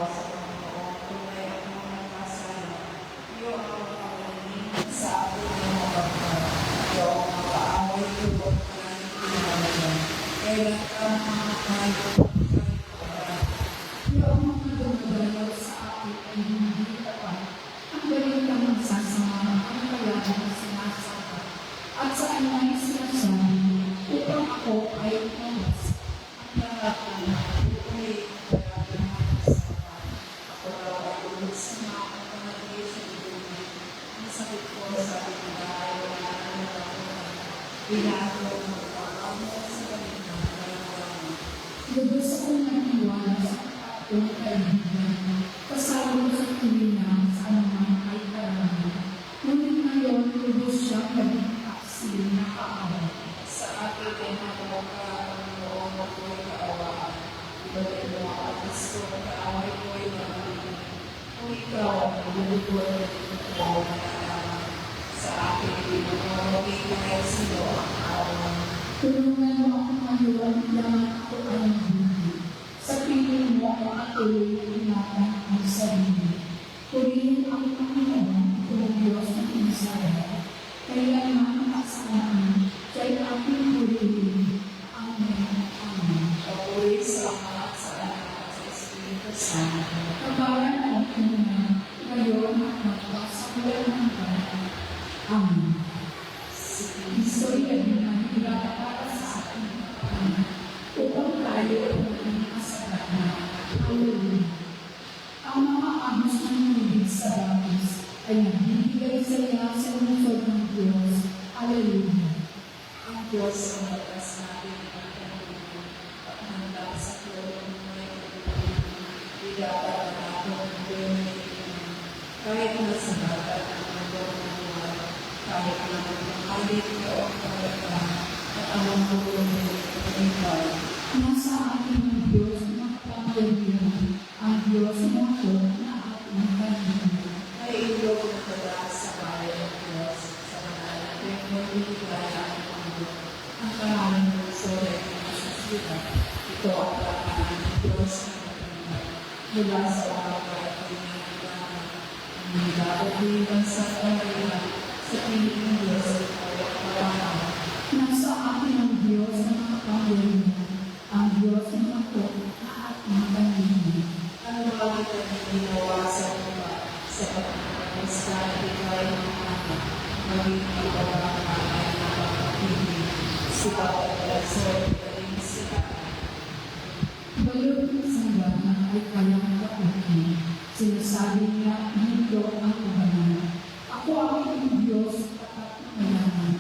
sa Panginoon. Tunay ang mga kasala. Iyo ang makakalingin sa ating mga kapatid. Iyo ang makaaway ko at pinagalaman. Kailan ang mga kayo Iyo ang mga dumagalaw sa atin ay hindi tapat. Ang galing kang magsasama ang kayahan na sinasabat. At sa anay sinasabi upang ako ay umawas. ang lahat ng ulit ako daw ay ulusama ang panagay sa dulo. Ang sakit ko sa ating dahil wala na ako. Binago ang magpapamo sa kanila. Lubos akong naniwala sa akong kaibigan. Kasama sa tuwina sa anumang ay karami. Ngunit ngayon, lubos siyang naging aksi na kaawa. Sa ating pinakamuka ang noong ako'y kaawaan. Ibalik mo ang Kristo, kaaway ko'y nabalik. Kung ikaw ang nabubuhay at ikaw na nalaman, sa aking ibigay kahit sino ang awan. Tulungan mo ako ngayon lang ako ay mabuti. Sa piling mo ako atuloy ingatan ang sarili. Purihin ang Panginoon, kung Diyos ng Israel. Kailanman at saan, siya'y aking purihin. Amen. Amen. Papuri sa Ama, sa Anak, at sa Espiritu Santo. Kabayan ang Panginoon, ngayon at magpasakal ng Panginoon. Amen. Istorya din ang para sa ating Panginoon upang tayo ay maging kasalanan. Hallelujah. Ang mga ahos ng tubig sa bagis ay nagbibigay saya sa lungsod ng Diyos. Hallelujah. Ang Diyos ang batas natin at panginoon at handa sa tulong ng may pagkakulit. Idapat natin ang buhay kahit nasa bagat ang magawang buhay, kahit na magmamalit ka o kalagahan at ang magawang buhay. Nasa ating ang Diyos na kapangyarihan, ang Diyos na ako na ating Panginoon. Ay ilog na talas sa bayan ng Diyos sa mga natin magbibigay ang mundo. Ang kahalan ng sol ay pinasasira. Ito ang kahalan ng Diyos na matulungan. Mula sa umaga at pinagdaman. Ang nilalabigan sa kanila sa piling ng Diyos ay kawawahan. Nasa atin ang Diyos na kapangyarihan, ang Diyos na ako na ating Panginoon. Ano bakit ang ginawa sa lupa sa pagkakakas ka at ibigay ng mga maging ibabang ay nakakapili. Si Papa Placer, galing sila. Balot ng sanggana ay kayang kapuhin. Sinasabi niya, dito ang kabanan. Ako ang iyong Diyos at kayanan.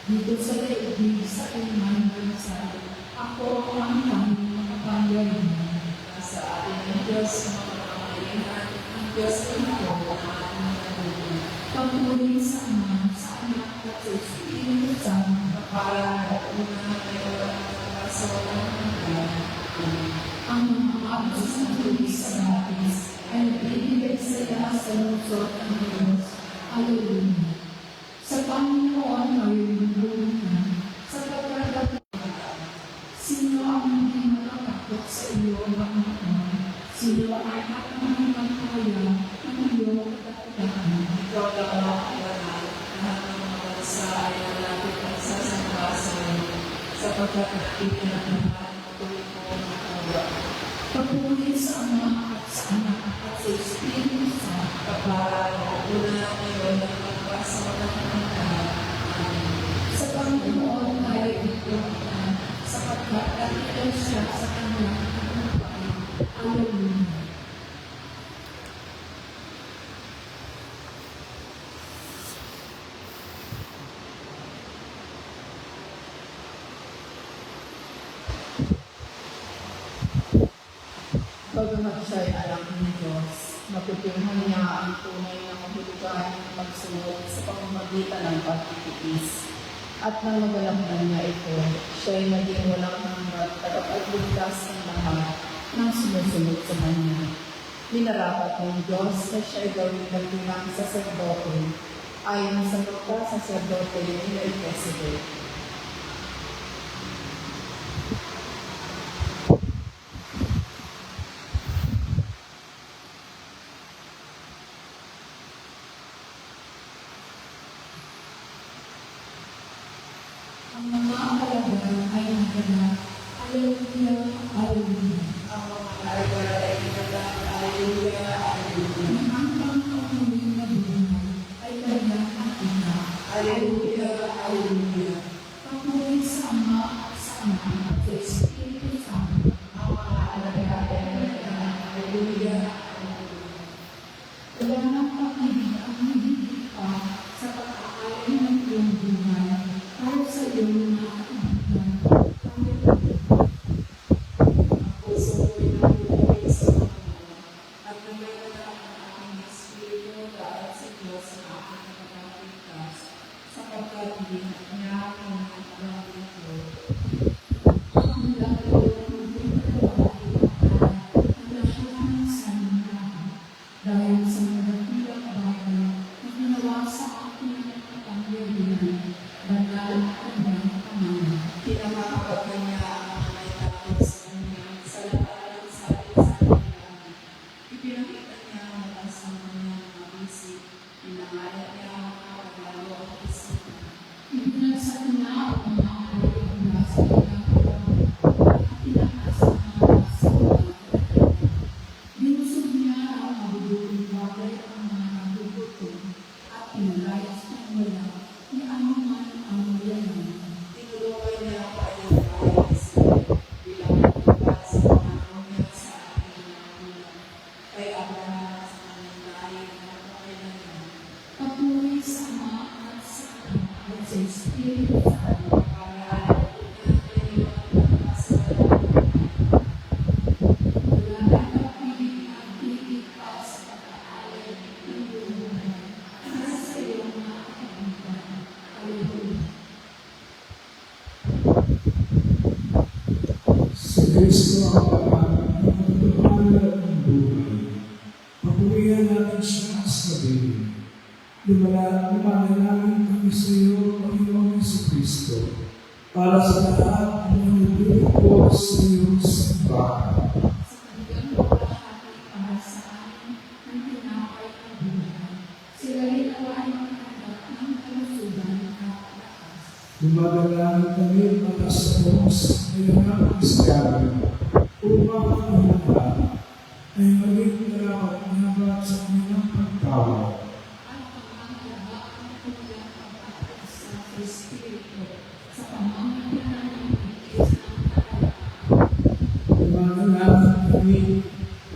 Dito sa daigdig sa iman ng sa ako ang aming makapangyarihan. Nasa atin ang Diyos sa mga pangalihan, ang Diyos ay ito ang ating nalulungan. Pagmuli sa Ama, sa Anak at sa Espiritu Santo. Para at una ay walang nakasawalang hanggan. Amen. Ang mga abos ng tubig sa lapis ay nagbibigay saya sa lungsod ng Diyos. Hallelujah. Sa Panginoon ay lulungan, sa pagkakataon. Sino ang hindi matatakot sa iyo, Panginoon? Sino ang nakakaya ng iyong katatagan? Ikaw lang ang banal, lahat ng mga bansa ay nalapit ang sasamba sa iyo, sapagkat ipinagmahal mo tuloy ko ang awa. Papuri sa Ama at sa Anak at sa Espiritu Santo. Kapara at una ngayon ang magpasawalang hanggan. Amen. Sa Panginoon ay itlogtan, sapagkat nakikinig siya sa kanyang tagumpay. Hallelujah. Bagamat siya'y anak ng Diyos, natutunan niya ang tunay na kahulugan ng pagsunod sa pamamagitan ng pagtitiis. At nang magalakdan niya ito, siya'y naging walang hanggat at tagapagligtas ng lahat ng sumusunod sa kanya. Minarapat ng Diyos na siya'y gawing dakilang saserdote, ayon sa pagkasaserdote ni Melchizedek. Alleluia, Alleluia. Ang mga argal ay pinatang, Alleluia, Alleluia. Ang pangkamuling na buhay ay kanyang makina. Alleluia, Alleluia. Papuri sa Ama at sa Anak at sa Espiritu Santo. Ang mga alaga ay pinatang, Alleluia, Alleluia. Wala nang pag-ibig ang hihigit pa sa pag-aalay ng iyong buhay para sa iyong mga kaibigan. Puso ko'y nabubuhay sa Panginoon at naglalakad ang aking espiritu dahil sa Diyos na aking nakapagligtas sapagkat binigyan niya ako ng maraming ito. Ang lalo ng lahat ng sanlibutan dahil sa nagatilang bagay na ginawa sa akin ng kapangyarihan, banal ang kanyang pangalan. Pinamamagat niya ang mga may takot sa kanya sa lahat ng sabi-sabi namin. Ipinakita niya ang mataas ang kanyang mga bisig. Pinangalan niya ang mga paglago at isipan. Ibinagsak niya ang mga alay mula sa kanyang katawan at tinaas ang mga nasa kanyang. Binusog niya ang mabubuting bagay ang mga nagugutom at pinalayas ng wala ni anuman ang mayaman. Tinulungan niya ang kanyang kayang isipan bilang pagbubat sa pangako niya sa ating mga ulam. Kay Abraham sa kanyang lahi na napakailangan. Papuri sa Ama at sa Anak at sa Espiritu Santo. Wala nang pag-ibig ang higit pa sa pag-aalay ng iyong buhay para sa iyong mga kaibigan. Alleluia. Si Kristo ang laman ng pagpapalat ng buhay. Papurihan natin siya sa gabi. Lumalangin kami sa iyo, Panginoon Yesu Kristo, para sa lahat ng nagbibig ko sa iyong simbahan. Sa kanilang paghahati para sa amin ng tinapay ng buhay. Sila rin ay makahanap ng kalusugan at lakas. Lumalangin kami para sa Diyos ay mga Kristiyano, upang ang lahat ay maging karapat-dapat sa kanilang pagtawag. At pangangalaga ang kanilang pag-atas sa Espiritu sa pamamagitan ng bigkis ng kalagayan. Lumalangin kami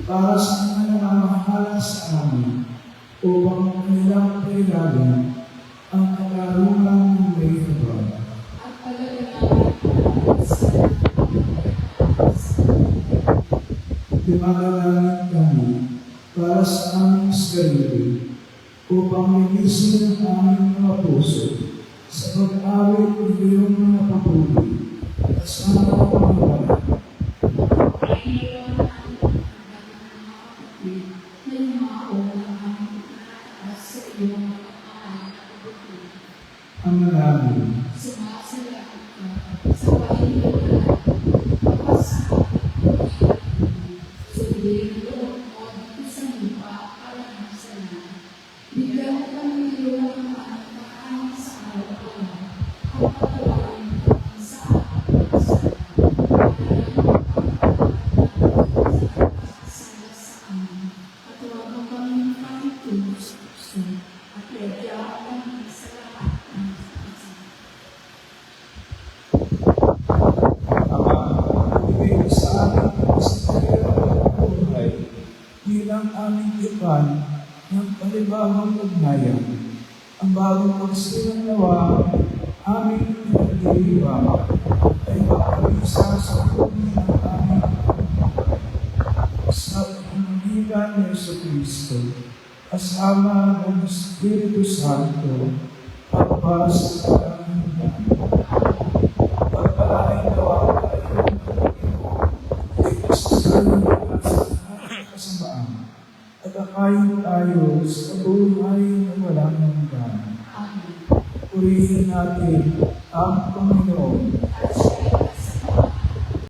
para sa mga namamahala sa amin, upang kanilang kailangan ang katarungan ng may habang. At palalangan sa Lumalangin kami para sa aming sarili, upang linisin ang aming mga puso sa pag-awit ng iyong mga papuri at sa mga pangalaman. Ang maraming ibig sa amin sa kailangan ng buhay bilang aming ipan ng panibagong ugnayan. Ang bagong pagsilang nawa aming pinagdiriwang ay makapisa sa tubig ng aming sa pamamagitan ni Yesu Kristo, kasama ng Espiritu Santo, at para sa kanilang pagpalain nawa tayo ng Panginoon, ay kasasalan at sa lahat ng kasamaan, at akayin tayo sa buhay na walang hanggan. Purihin natin